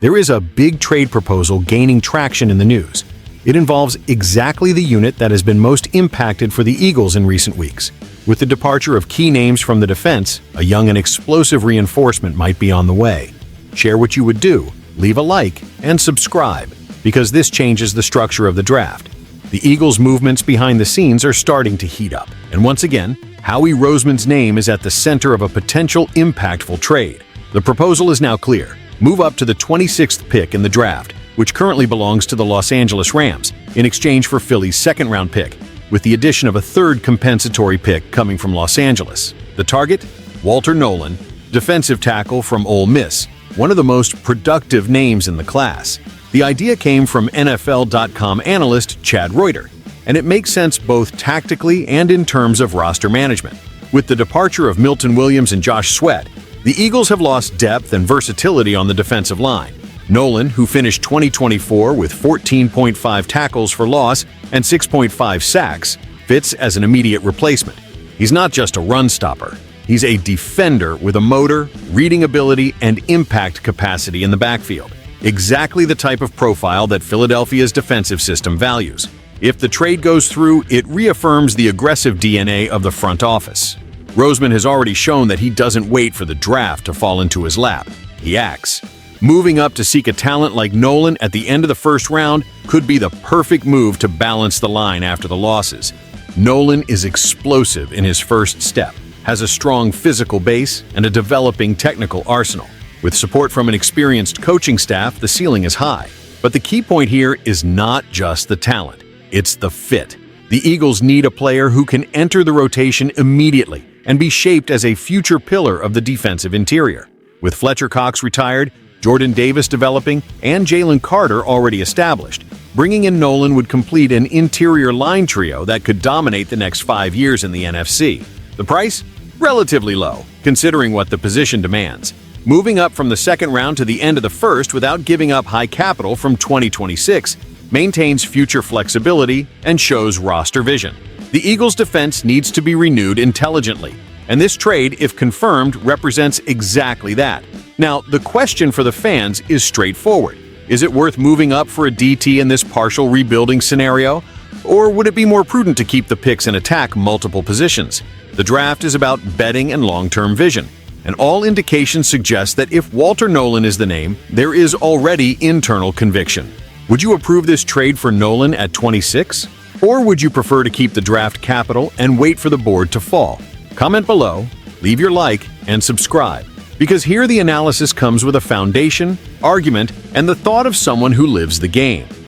There is a big trade proposal gaining traction in the news. It involves exactly the unit that has been most impacted for the Eagles in recent weeks. With the departure of key names from the defense, a young and explosive reinforcement might be on the way. Share what you would do, leave a like, and subscribe, because this changes the structure of the draft. The Eagles' movements behind the scenes are starting to heat up. And once again, Howie Roseman's name is at the center of a potential impactful trade. The proposal is now clear. Move up to the 26th pick in the draft, which currently belongs to the Los Angeles Rams, in exchange for Philly's second-round pick, with the addition of a third compensatory pick coming from Los Angeles. The target? Walter Nolan, defensive tackle from Ole Miss, one of the most productive names in the class. The idea came from NFL.com analyst Chad Reuter, and it makes sense both tactically and in terms of roster management. With the departure of Milton Williams and Josh Sweat, the Eagles have lost depth and versatility on the defensive line. Nolan, who finished 2024 with 14.5 tackles for loss and 6.5 sacks, fits as an immediate replacement. He's not just a run stopper. He's a defender with a motor, reading ability, and impact capacity in the backfield. Exactly the type of profile that Philadelphia's defensive system values. If the trade goes through, it reaffirms the aggressive DNA of the front office. Roseman has already shown that he doesn't wait for the draft to fall into his lap. He acts. Moving up to seek a talent like Nolan at the end of the first round could be the perfect move to balance the line after the losses. Nolan is explosive in his first step, has a strong physical base, and a developing technical arsenal. With support from an experienced coaching staff, the ceiling is high. But the key point here is not just the talent, it's the fit. The Eagles need a player who can enter the rotation immediately and be shaped as a future pillar of the defensive interior. With Fletcher Cox retired, Jordan Davis developing, and Jalen Carter already established, bringing in Nolan would complete an interior line trio that could dominate the next 5 years in the NFC. The price? Relatively low, considering what the position demands. Moving up from the second round to the end of the first without giving up high capital from 2026 maintains future flexibility and shows roster vision. The Eagles' defense needs to be renewed intelligently, and this trade, if confirmed, represents exactly that. Now, the question for the fans is straightforward. Is it worth moving up for a DT in this partial rebuilding scenario? Or would it be more prudent to keep the picks and attack multiple positions? The draft is about betting and long-term vision, and all indications suggest that if Walter Nolan is the name, there is already internal conviction. Would you approve this trade for Nolan at 26? Or would you prefer to keep the draft capital and wait for the board to fall? Comment below, leave your like, and subscribe, because here the analysis comes with a foundation, argument, and the thought of someone who lives the game.